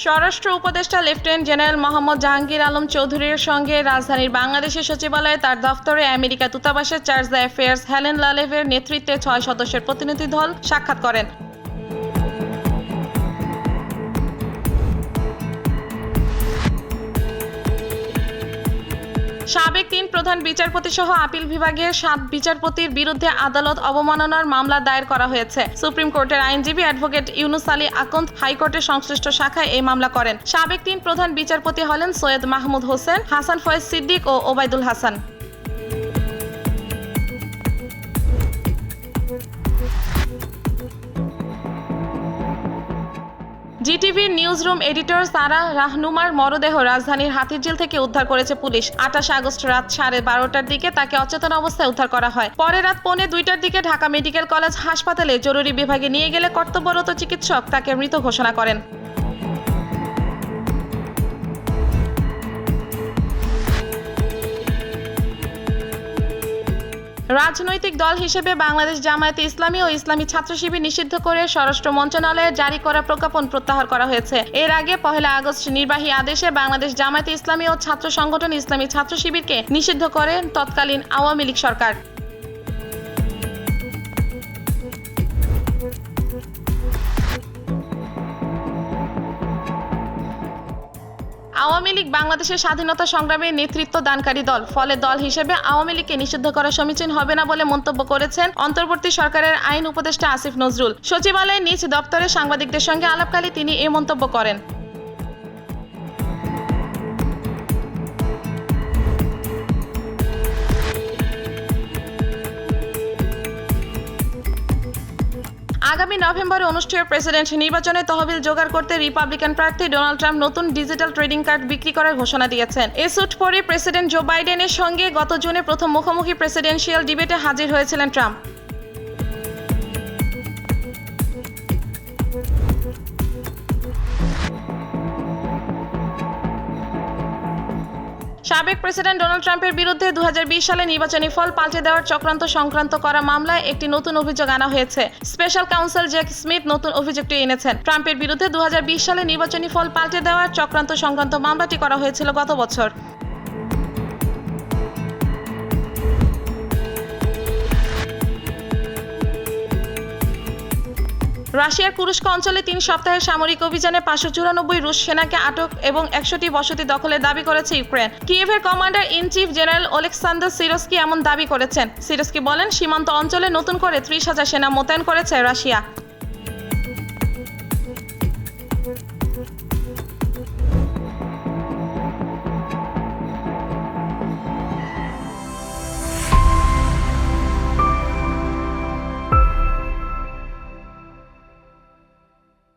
স্বরাষ্ট্র উপদেষ্টা lieutenant general Mohammad Jahangir Alam চৌধুরীর সঙ্গে রাজধানীর বাংলাদেশের সচিবালয়ে তার দফতরে আমেরিকা দূতাবাসের চার্জ দ্য অ্যাফেয়ার্স হেলেন লালেভের নেতৃত্বে 6 সদস্যের প্রতিনিধি দল সাক্ষাৎ করেন। সাবেক 3 প্রধান বিচারপতি সহ আপিল বিভাগের 7 বিচারপতির বিরুদ্ধে আদালত অবমাননার মামলা দায়ের করা হয়েছে। সুপ্রিম কোর্টের আইনজীবী অ্যাডভোকেট ইউনুস আলী আকন্দ হাইকোর্টের সংশ্লিষ্ট শাখায় এই মামলা করেন। সাবেক 3 প্রধান বিচারপতি হলেন সৈয়দ মাহমুদ হোসেন, হাসান ফয়েজ সিদ্দিক ও ওবায়দুল হাসান। জিটিভির নিউজরুম এডিটর সারা রাহনুমার মরদেহ রাজধানীর হাতিরঝিল থেকে উদ্ধার করেছে পুলিশ। 28 আগস্ট রাত 12:30টার দিকে তাকে অচেতন অবস্থায় উদ্ধার করা হয়। পরে রাত 1:45টার দিকে ঢাকা মেডিকেল কলেজ হাসপাতালে জরুরি বিভাগে নিয়ে গেলে কর্তব্যরত চিকিৎসক তাকে মৃত ঘোষণা করেন। রাজনৈতিক দল হিসেবে বাংলাদেশ জামায়াতে ইসলামী ও ইসলামী ছাত্র শিবির নিষিদ্ধ করে স্বরাষ্ট্র মন্ত্রণালয়ের জারি করা প্রজ্ঞাপন প্রত্যাহার করা হয়েছে। এর আগে 1 আগস্ট নির্বাহী আদেশে বাংলাদেশ জামায়াতে ইসলামী ও ছাত্র সংগঠন ইসলামী ছাত্র শিবিরকে নিষিদ্ধ করেন তৎকালীন আওয়ামী লীগ সরকার। আওয়ামী লীগ বাংলাদেশের স্বাধীনতা সংগ্রামে নেতৃত্ব দানকারী দল, ফলে দল হিসেবে আওয়ামী লীগকে নিষিদ্ধ করা সমীচীন হবে না বলে মন্তব্য করেছেন অন্তর্বর্তী সরকারের আইন উপদেষ্টা আসিফ নজরুল। সচিবালয়ে নিজ দপ্তরে সাংবাদিকদের সঙ্গে আলাপকালে তিনি এ মন্তব্য করেন। আগামী নভেম্বরে অনুষ্ঠেয় প্রেসিডেন্ট নির্বাচনে তহবিল জোগাড় করতে রিপাবলিকান প্রার্থী ডোনাল্ড ট্রাম্প নতুন ডিজিটাল ট্রেডিং কার্ড বিক্রি করার ঘোষণা দিয়েছেন। এই স্যুট পরে প্রেসিডেন্ট জো বাইডেনের সঙ্গে গত জুনে প্রথম মুখোমুখি প্রেসিডেন্সিয়াল ডিবেটে হাজির হয়েছিলেন ট্রাম্প। সাবেক প্রেসিডেন্ট ডোনাল্ড ট্রাম্পের বিরুদ্ধে 2020 সালে নির্বাচনী ফল পাল্টে দেওয়ার চক্রান্ত সংক্রান্ত করা মামলায় একটি নতুন অভিযোগ আনা হয়েছে। স্পেশাল কাউন্সিল জ্যাক স্মিথ নতুন অভিযোগটি এনেছেন। ট্রাম্পের বিরুদ্ধে 2020 সালে নির্বাচনী ফল পাল্টে দেওয়ার চক্রান্ত সংক্রান্ত মামলাটি করা হয়েছিল গত বছর। রাশিয়ার কুরস্ক অঞ্চলে 3 সপ্তাহের সামরিক অভিযানে 594 রুশ সেনাকে আটক এবং 100টি বসতি দখলের দাবি করেছে ইউক্রেন। কিয়েভের commander in chief general Oleksandr Syrskyi এমন দাবি করেছেন। সিরস্কি বলেন, সীমান্ত অঞ্চলে নতুন করে 30,000 সেনা মোতায়েন করেছে রাশিয়া।